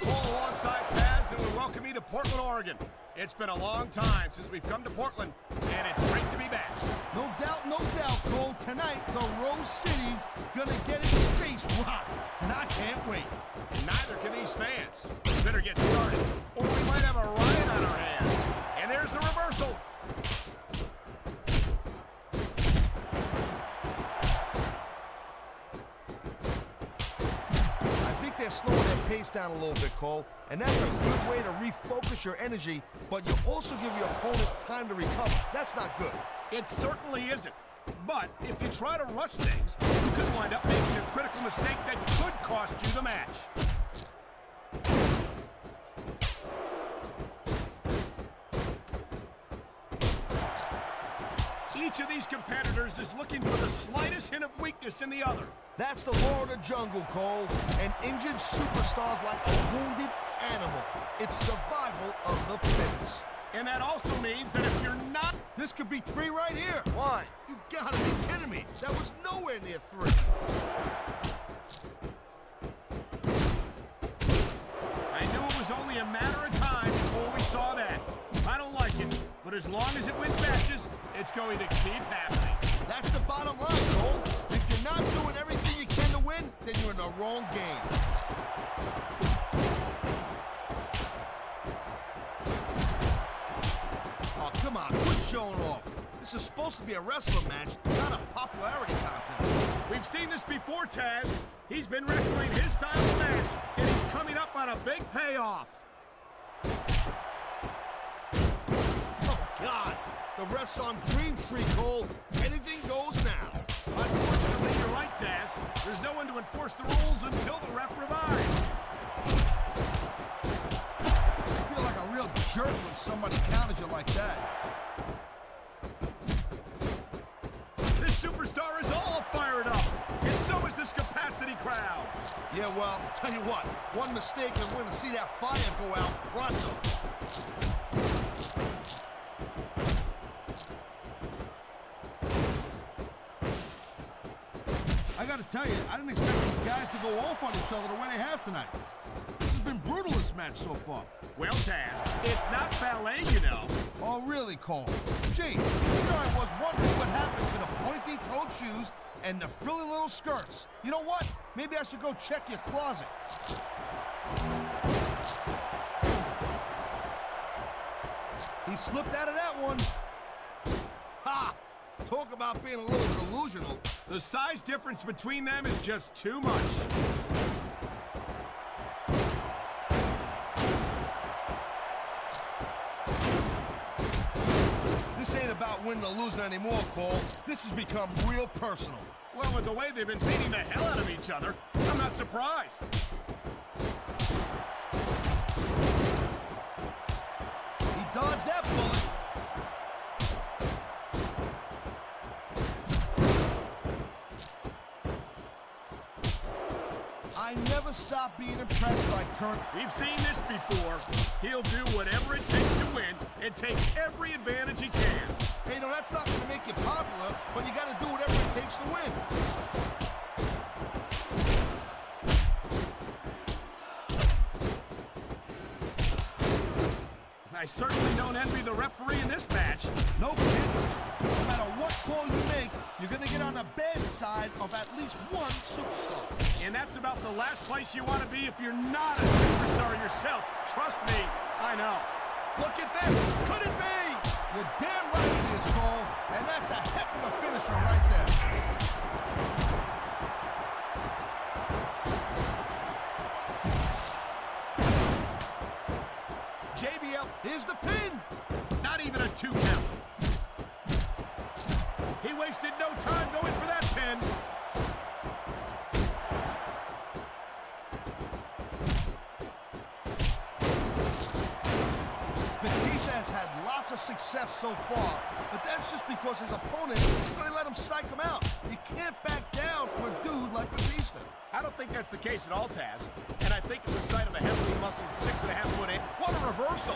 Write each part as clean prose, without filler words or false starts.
Cole alongside Taz, and we welcome you to Portland, Oregon. It's been a long time since we've come to Portland, and it's great to be back. No doubt, Cole. Tonight, the Rose City's gonna get its face rocked, and I can't wait. And neither can these fans. We better get started, or we might have a riot on our hands. And there's the reversal. They're slowing their pace down a little bit, Cole, and that's a good way to refocus your energy, but you also give your opponent time to recover. That's not good. It certainly isn't. But if you try to rush things, you could wind up making a critical mistake that could cost you the match. Each of these competitors is looking for the slightest hint of weakness in the other. That's the law of the jungle, Cole. An injured superstar's like a wounded animal. It's survival of the fittest. And that also means that if you're not... This could be 3 right here. Why? You gotta be kidding me. That was nowhere near 3. I knew it was only a matter of time before we saw that. I don't like it, but as long as it wins matches, it's going to keep happening. That's the bottom line, Cole. If you're not doing everything you can to win, then you're in the wrong game. Oh, come on, quit showing off. This is supposed to be a wrestling match, not a popularity contest. We've seen this before, Taz. He's been wrestling his style of match, and he's coming up on a big payoff. Oh, God. The ref's on Green Street, Cole. Anything goes now. Unfortunately, you're right, Taz. There's no one to enforce the rules until the ref revives. I feel like a real jerk when somebody counters you like that. This superstar is all fired up, and so is this capacity crowd. Yeah, well, tell you what, one mistake and we're going to see that fire go out pronto. I gotta tell you, I didn't expect these guys to go off on each other the way they have tonight. This has been brutal, this match so far. Well, Taz, it's not ballet, you know. Oh, really, Cole? Gee, here I was wondering what happened to the pointy-toed shoes and the frilly little skirts. You know what? Maybe I should go check your closet. He slipped out of that one. Ha! Talk about being a little delusional. The size difference between them is just too much. This ain't about winning or losing anymore, Cole. This has become real personal. Well, with the way they've been beating the hell out of each other, I'm not surprised. He dodged that bullet. I never stop being impressed by Kurt. We've seen this before. He'll do whatever it takes to win and take every advantage he can. Hey, no, that's not going to make you popular, but you got to do whatever it takes to win. I certainly don't envy the referee in this match. No, kid. No matter what call you make, you're going to get on the bad side of at least one superstar. And that's about the last place you want to be if you're not a superstar yourself. Trust me, I know. Look at this. Could it be? You're damn right it is, Cole. And that's a heck of a finisher right there. JBL, here's the pin. Not even a 2 count. He wasted no time going for that pin. Has had lots of success so far, but that's just because his opponents really let him psych him out. You can't back down from a dude like Batista. I don't think that's the case at all, Taz. And I think at the sight of a heavily muscled 6.5-foot 8, what a reversal!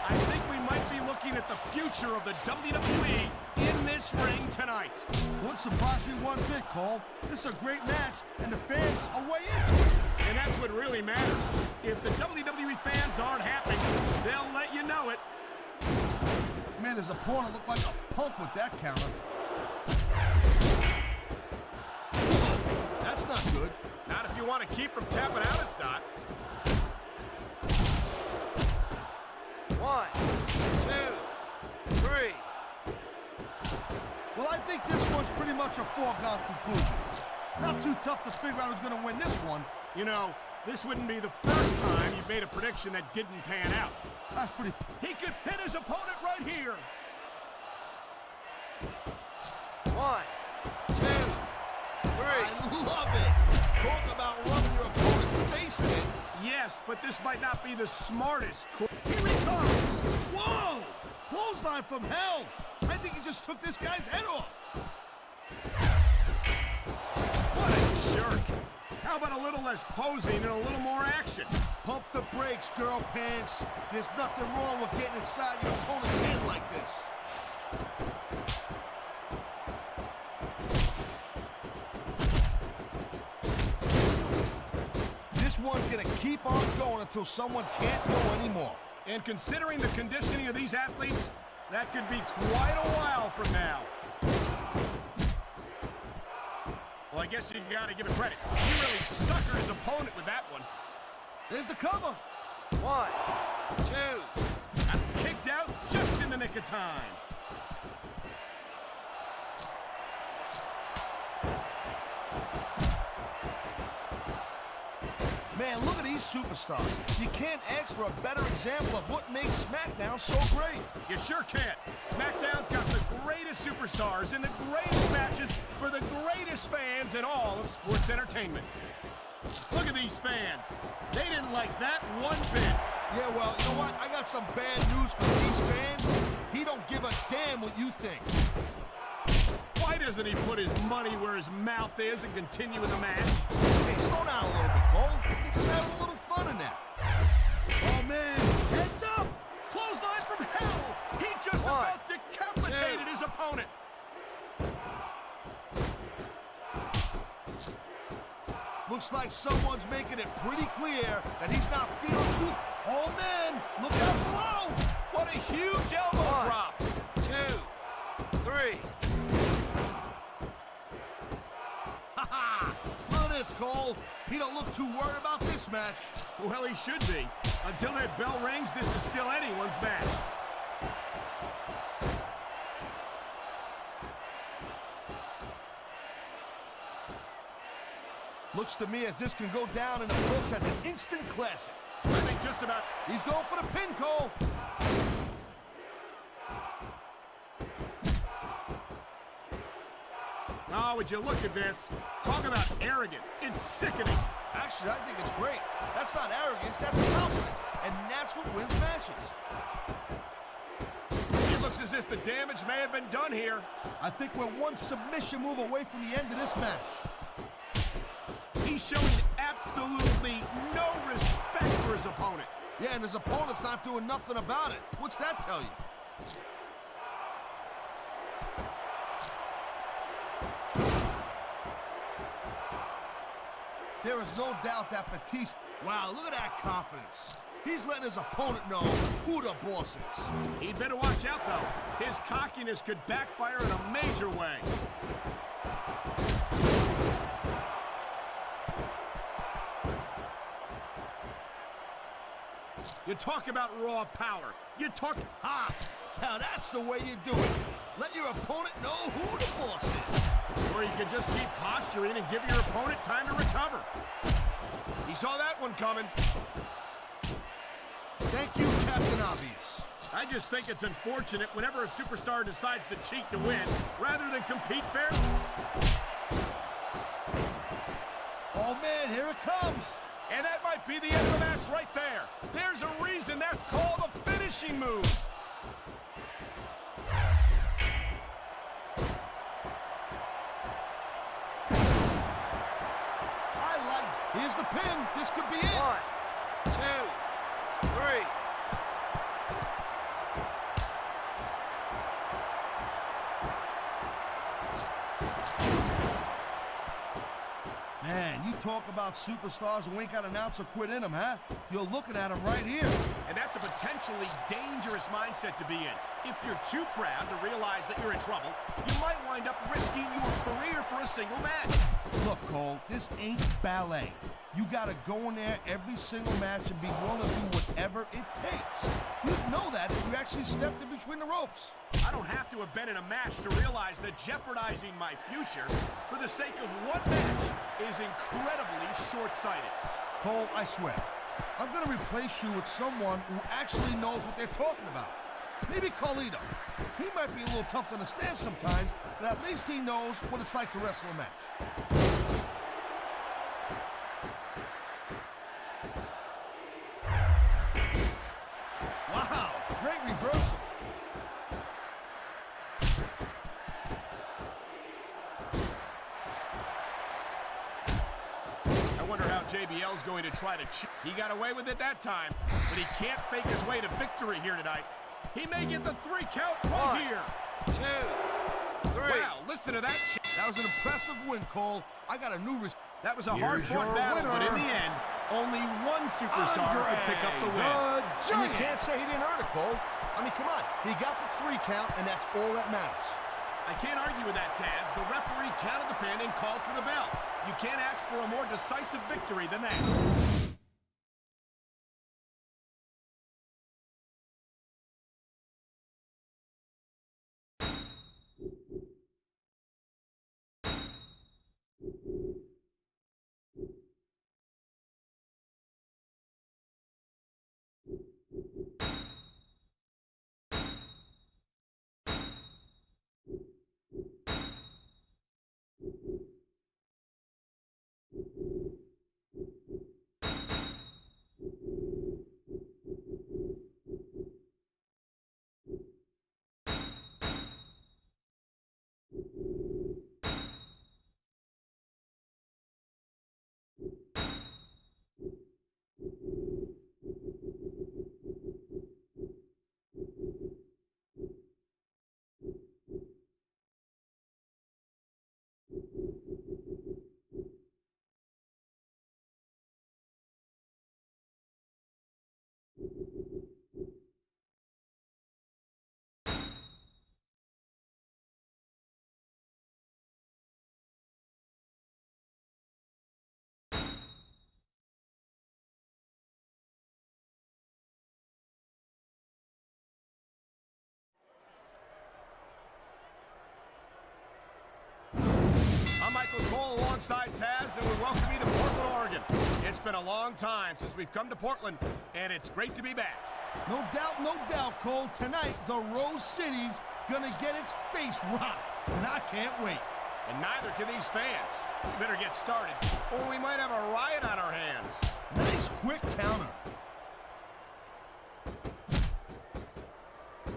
I think we might be looking at the future of the WWE in this this ring tonight. Wouldn't surprise me one bit, Cole. This is a great match, and the fans are way into it. And that's what really matters. If the WWE fans aren't happy, they'll let you know it. Man, his opponent looked like a punk with that counter. That's not good. Not if you want to keep from tapping out, it's not. 1, 2, 3. Well, I think this one's pretty much a foregone conclusion. Not too tough to figure out who's going to win this one. You know, this wouldn't be the first time you've made a prediction that didn't pan out. That's pretty... He could pin his opponent right here. 1, 2, 3. I love it. Talk about rubbing your opponent's face in. Yes, but this might not be the smartest. Here he comes. Whoa! Clothesline from hell. I think he just took this guy's head off. What a jerk. How about a little less posing and a little more action? Pump the brakes, girl pants. There's nothing wrong with getting inside your opponent's head like this. This one's gonna keep on going until someone can't go anymore. And considering the conditioning of these athletes, that could be quite a while from now. Well, I guess you gotta give it credit. He really suckered his opponent with that one. There's the cover. 1, 2. Got kicked out just in the nick of time. Man, look at these superstars. You can't ask for a better example of what makes SmackDown so great. You sure can't. SmackDown's got the greatest superstars in the greatest matches for the greatest fans in all of sports entertainment. Look at these fans. They didn't like that one bit. Yeah, well, you know what? I got some bad news for these fans. He don't give a damn what you think. Why doesn't he put his money where his mouth is and continue in the match? Hey, slow down a little bit, Cole. He's just having a little fun in that. Oh, man. Heads up! Clothesline from hell! He just 1, about decapitated 2. his opponent. Looks like someone's making it pretty clear that he's not feeling too... Oh, man! Look out below! What a huge elbow 1, drop! 2, 3. Ha-ha! Look at this, Cole. He don't look too worried about this match. Well, he should be. Until that bell rings, this is still anyone's match. Looks to me as this can go down in the books as an instant classic. I think just about... He's going for the pin, Cole. Oh, would you look at this? Talk about arrogant. It's sickening. Actually, I think it's great. That's not arrogance, that's confidence. And that's what wins matches. It looks as if the damage may have been done here. I think we're one submission move away from the end of this match. He's showing absolutely no respect for his opponent. Yeah, and his opponent's not doing nothing about it. What's that tell you? There is no doubt that Batista... Wow, look at that confidence. He's letting his opponent know who the boss is. He'd better watch out, though. His cockiness could backfire in a major way. You talk about raw power. You talk... Ha! Now that's the way you do it. Let your opponent know who the boss is. Or you can just keep posturing and give your opponent time to recover. He saw that one coming. Thank you, Captain Obvious. I just think it's unfortunate whenever a superstar decides to cheat to win, rather than compete fairly. Oh, man, here it comes. And that might be the end of the match right there. There's a reason that's called a finishing move. Here's the pin. This could be it. 1, 2, 3. Man, you talk about superstars who ain't got an ounce of quit in them, huh? You're looking at them right here. And that's a potentially dangerous mindset to be in. If you're too proud to realize that you're in trouble, you might wind up risking your career for a single match. Look, Cole, this ain't ballet. You gotta go in there every single match and be willing to do whatever it takes. You'd know that if you actually stepped in between the ropes. I don't have to have been in a match to realize that jeopardizing my future for the sake of one match is incredibly short-sighted. Cole, I swear, I'm gonna replace you with someone who actually knows what they're talking about. Maybe Carlito. He might be a little tough to understand sometimes, but at least he knows what it's like to wrestle a match. Wow, great reversal. I wonder how JBL's going to try to cheat. He got away with it that time, but he can't fake his way to victory here tonight. He may get the 3 count right here. 2, 3. Wow, listen to that. That was an impressive win, Cole. I got a new That was a hard-fought battle, but in the end, only one superstar could pick up the win. And you can't say he didn't earn it, Cole. I mean, come on. He got the 3 count, and that's all that matters. I can't argue with that, Taz. The referee counted the pin and called for the bell. You can't ask for a more decisive victory than that. Cole alongside Taz, and we welcome you to Portland, Oregon. It's been a long time since we've come to Portland, and it's great to be back. No doubt, Cole. Tonight, the Rose City's gonna get its face rocked, and I can't wait. And neither can these fans. We better get started, or we might have a riot on our hands. Nice quick counter.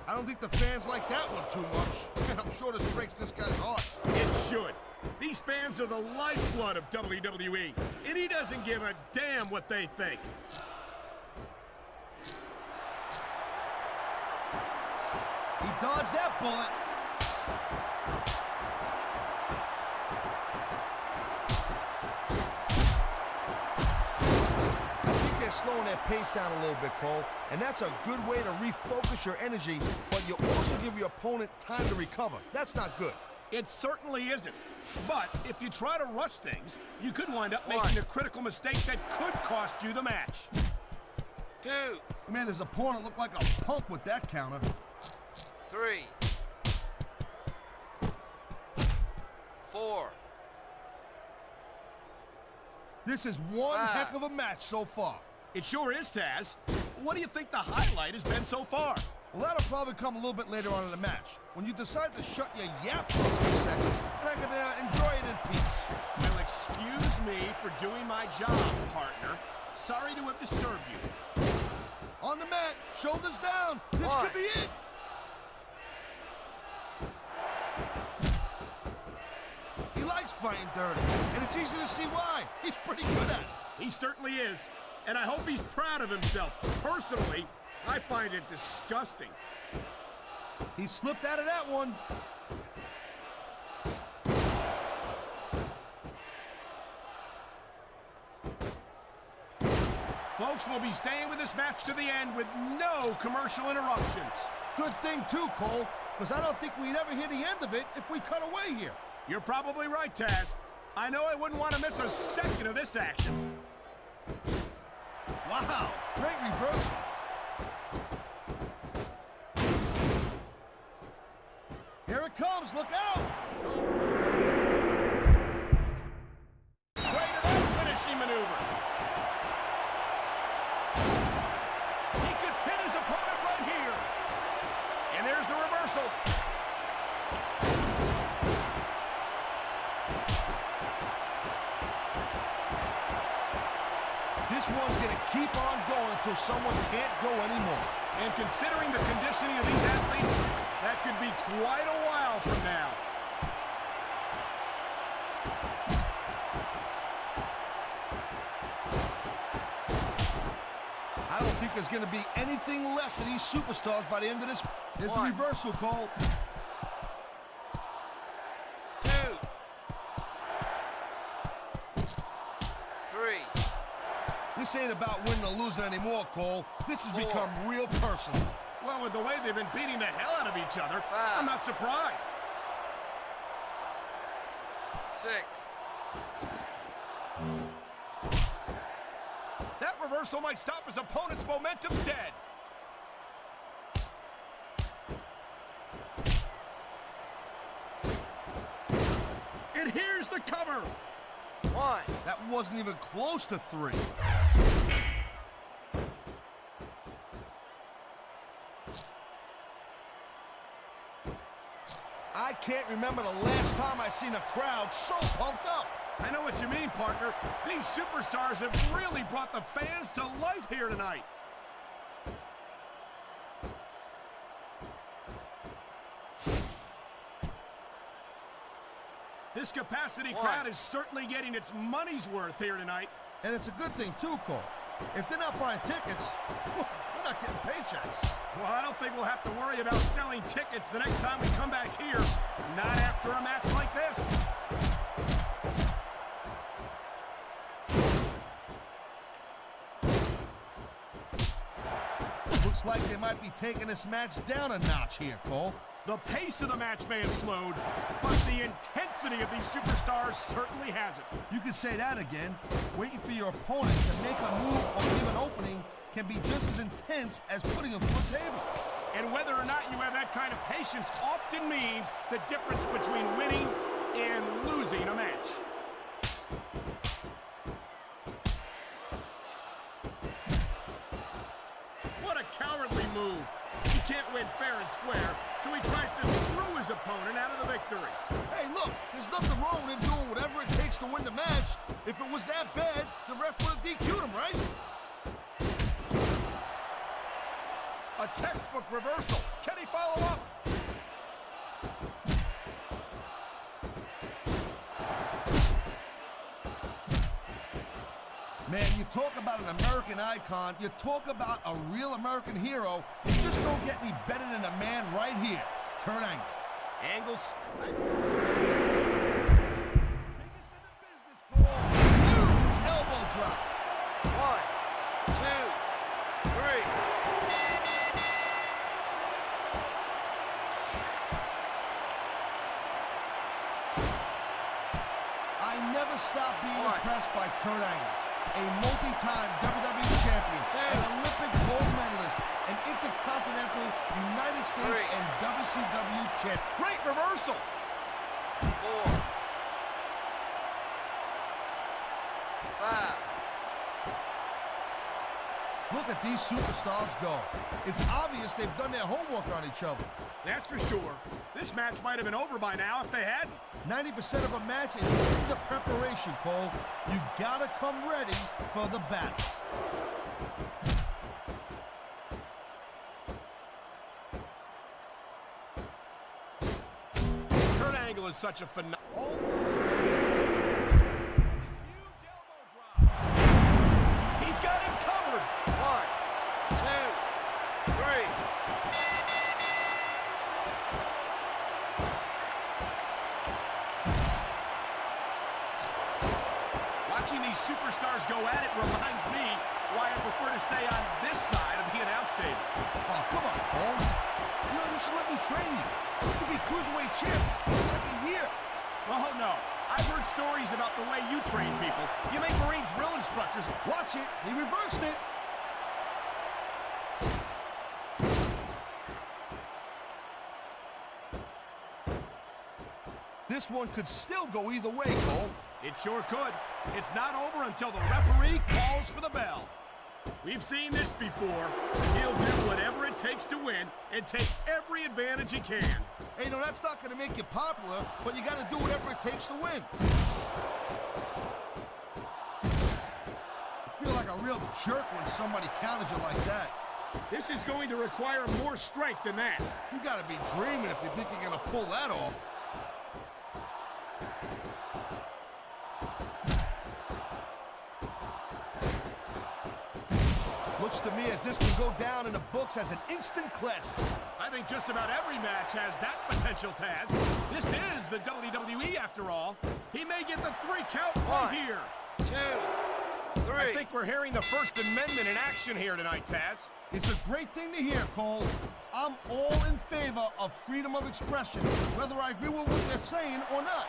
I don't think the fans like that one too much. And I'm sure this breaks this guy's heart. It should. These fans are the lifeblood of WWE, and he doesn't give a damn what they think. He dodged that bullet. I think they're slowing their pace down a little bit, Cole, and that's a good way to refocus your energy, but you also give your opponent time to recover. That's not good. It certainly isn't. But if you try to rush things, you could wind up making a critical mistake that could cost you the match. 2. Man, his opponent looked like a punk with that counter. 3. 4. This is one heck of a match so far. It sure is, Taz. What do you think the highlight has been so far? Well, that'll probably come a little bit later on in the match, when you decide to shut your yap for a few seconds, and I can enjoy it in peace. Well, excuse me for doing my job, partner. Sorry to have disturbed you. On the mat, shoulders down. This could be it. He likes fighting dirty, and it's easy to see why. He's pretty good at it. He certainly is, and I hope he's proud of himself. Personally, I find it disgusting. He slipped out of that one. folks, we'll be staying with this match to the end with no commercial interruptions. Good thing, too, Cole, because I don't think we'd ever hear the end of it if we cut away here. You're probably right, Taz. I know I wouldn't want to miss a second of this action. Wow, great reversal. Here it comes, look out! Way to that finishing maneuver. He could pin his opponent right here. And there's the reversal. This one's gonna keep on going until someone can't go anymore. And considering the conditioning of these athletes, that could be quite a while from now. I don't think there's gonna be anything left of these superstars by the end of this. There's the reversal, Cole. 2, 3. This ain't about winning or losing anymore, Cole. This has become real personal. Well, with the way they've been beating the hell out of each other, I'm not surprised. 6. That reversal might stop his opponent's momentum dead. And here's the cover. 1. That wasn't even close to 3. I can't remember the last time I seen a crowd so pumped up. I know what you mean, partner. These superstars have really brought the fans to life here tonight. This capacity crowd is certainly getting its money's worth here tonight. And it's a good thing, too, Cole. If they're not buying tickets, we're not getting paychecks. Well, I don't think we'll have to worry about selling tickets the next time we come back here. Not after a match like this. Looks like they might be taking this match down a notch here, Cole. The pace of the match may have slowed, but the intensity of these superstars certainly hasn't. You could say that again. Waiting for your opponent to make a move or leave an opening can be just as intense as putting them through a table. And whether or not you have that kind of patience often means the difference between winning and losing a match. What a cowardly move. He can't win fair and square, so he tries to screw his opponent out of the victory. Hey, look, there's nothing wrong with him doing whatever it takes to win the match. If it was that bad, the ref would have DQ'd him, right? A textbook reversal. Can he follow up? Man, you talk about an American icon, you talk about a real American hero, you just don't get any better than a man right here. Kurt Angle. Angles. Biggest in the business, Cole. Huge elbow drop. 1, 2, 3. I never stop being impressed by Kurt Angle. A multi-time WWE champion, an Olympic gold medalist, an Intercontinental, United States, and WCW champion. Great reversal. 4, 5. Look at these superstars go. It's obvious they've done their homework on each other. That's for sure. This match might have been over by now if they hadn't. 90% of a match is in the preparation, Cole. You gotta come ready for the battle. Kurt Angle is such a phenomenal. Huge elbow drop. He's got him covered. 1, 2, 3. Watching these superstars go at it reminds me why I prefer to stay on this side of the announce table. Oh, come on, Cole. You should let me train you. You could be cruiserweight champ in like a year. Oh, no. I've heard stories about the way you train people. You make Marine drill instructors. Watch it. He reversed it. This one could still go either way, Cole. It sure could. It's not over until the referee calls for the bell. We've seen this before. He'll do whatever it takes to win and take every advantage he can. Hey, no, that's not going to make you popular, but you got to do whatever it takes to win. I feel like a real jerk when somebody counters you like that. This is going to require more strength than that. You got to be dreaming if you think you're going to pull that off. Looks to me as this can go down in the books as an instant classic. I think just about every match has that potential, Taz. This is the WWE after all. He may get the 3 count right here. 2, 3. I think we're hearing the First Amendment in action here tonight, Taz. It's a great thing to hear, Cole. I'm all in favor of freedom of expression, whether I agree with what they're saying or not.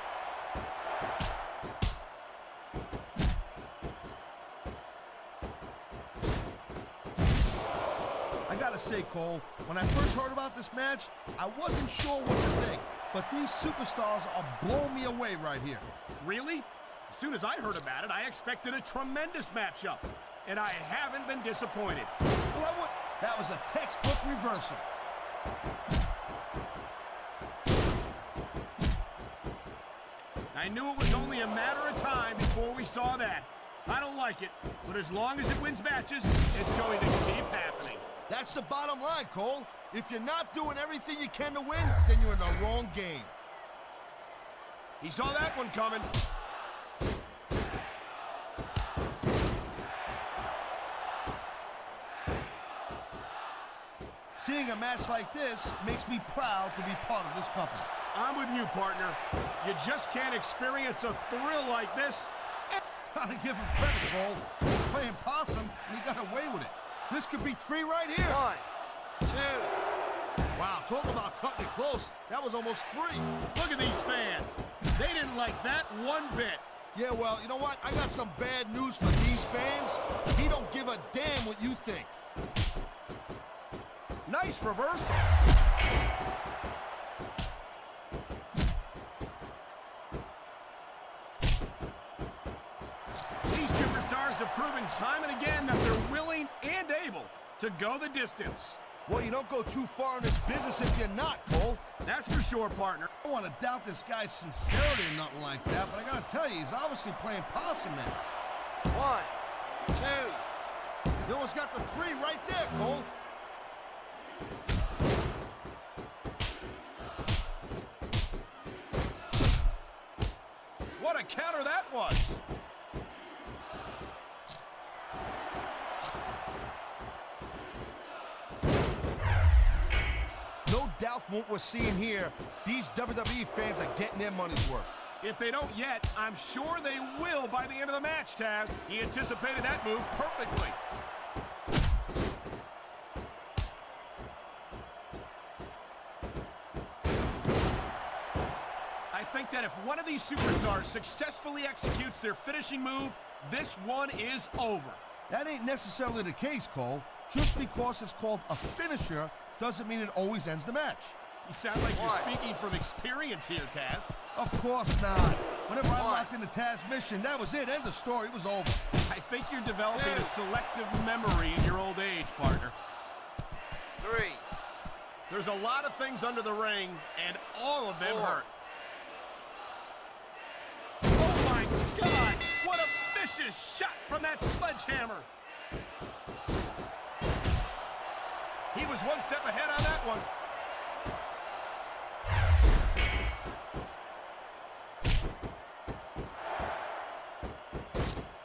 I gotta say, Cole, when I first heard about this match, I wasn't sure what to think, but these superstars are blowing me away right here. Really? As soon as I heard about it, I expected a tremendous matchup, and I haven't been disappointed. Well, that was a textbook reversal. I knew it was only a matter of time before we saw that. I don't like it, but as long as it wins matches, it's going to keep happening. That's the bottom line, Cole. If you're not doing everything you can to win, then you're in the wrong game. He saw that one coming. Seeing a match like this makes me proud to be part of this company. I'm with you, partner. You just can't experience a thrill like this. Gotta give him credit, Cole. He's playing possum, and he got away with it. This could be 3 right here. 1, 2. Wow, talk about cutting it close. That was almost 3. Look at these fans. They didn't like that one bit. Yeah, well, you know what? I got some bad news for these fans. He don't give a damn what you think. Nice reversal. These superstars have proven time and again that they're willing and able to go the distance. Well, you don't go too far in this business if you're not, Cole. That's for sure, partner. I don't want to doubt this guy's sincerity or nothing like that, but I gotta tell you, he's obviously playing possum now. 1, 2. You almost got the 3 right there, Cole. What a counter that was. No doubt from what we're seeing here, these WWE fans are getting their money's worth. If they don't yet, I'm sure they will by the end of the match, Taz. He anticipated that move perfectly. I think that if one of these superstars successfully executes their finishing move, this one is over. That ain't necessarily the case, Cole. Just because it's called a finisher doesn't mean it always ends the match. You sound like you're speaking from experience here, Taz. Of course not. Whenever I locked into Taz's mission, that was it. End of story. It was over. I think you're developing a selective memory in your old age, partner. 3. There's a lot of things under the ring, and all of them 4. hurt. Oh, my God! What a vicious shot from that sledgehammer! He was one step ahead on that one.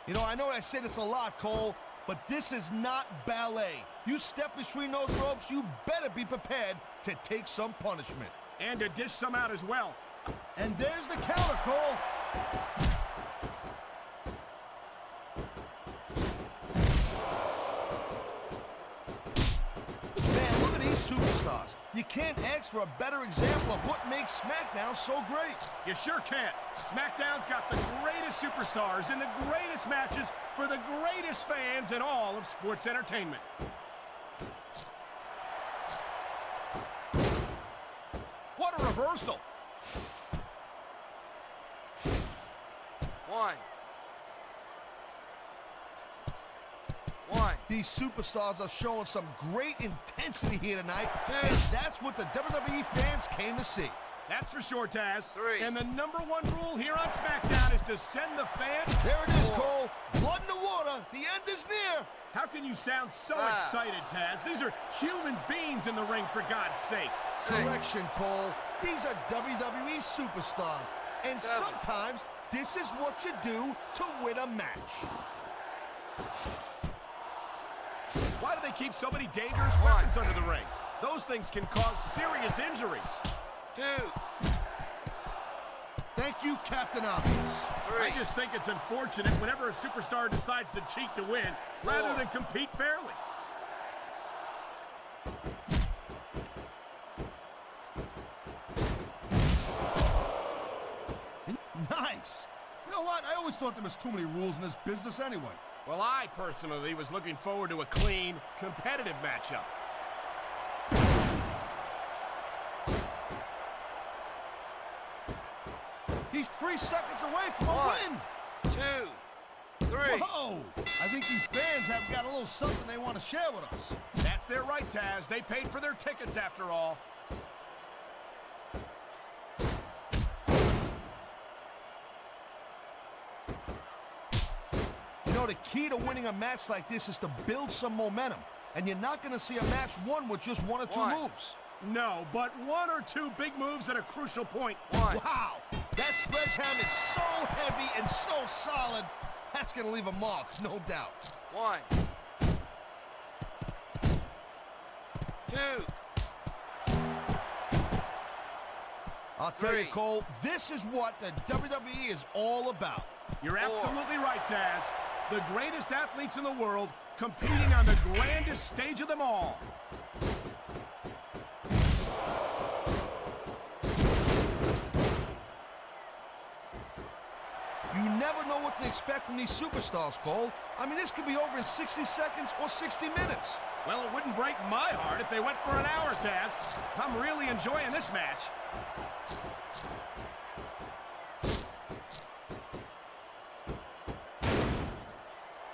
You know, I know I say this a lot, Cole, but this is not ballet. You step between those ropes, you better be prepared to take some punishment. And to dish some out as well. And there's the counter, Cole. You can't ask for a better example of what makes SmackDown so great. You sure can't. SmackDown's got the greatest superstars in the greatest matches for the greatest fans in all of sports entertainment. What a reversal. 1. These superstars are showing some great intensity here tonight, Two. and that's what the WWE fans came to see. That's for sure, Taz. 3. And the #1 rule here on SmackDown is to send the fans. There it is, 4. Cole. Blood in the water. The end is near. How can you sound so 5. excited, Taz? These are human beings in the ring, for God's sake. 6. Correction, Cole. These are WWE superstars. And 7. sometimes this is what you do to win a match. Why do they keep so many dangerous 1. weapons under the ring? Those things can cause serious injuries. 2. Thank you, Captain Obvious. 3. I just think it's unfortunate whenever a superstar decides to cheat to win, 4. rather than compete fairly. Nice. You know what? I always thought there was too many rules in this business anyway. Well, I personally was looking forward to a clean, competitive matchup. He's 3 seconds away from a 1. win. 2. 3. Whoa! I think these fans have got a little something they want to share with us. That's their right, Taz. They paid for their tickets after all. You know, the key to winning a match like this is to build some momentum. And you're not going to see a match won with just 1 or 2 1. moves. No, but 1 or 2 big moves at a crucial point. 1. Wow! That sledgehammer is so heavy and so solid. That's going to leave a mark, no doubt. 1. 2. I'll tell you, 3. Cole, this is what the WWE is all about. You're 4. absolutely right, Taz. The greatest athletes in the world competing on the grandest stage of them all. You never know what to expect from these superstars, Cole. I mean, this could be over in 60 seconds or 60 minutes. Well, it wouldn't break my heart if they went for an hour, Taz. I'm really enjoying this match.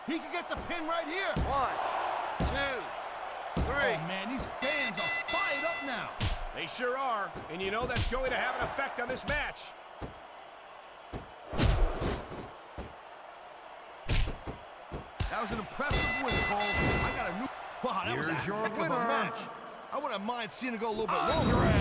He could get the pin right here. 1. 2. 3. Oh, man, these fans are fired up now. They sure are, and you know that's going to have an effect on this match. That was an impressive win, Cole. I got a new... Wow, that was a Here's your heck of a winner. match. I wouldn't mind seeing it go a little bit longer. Andre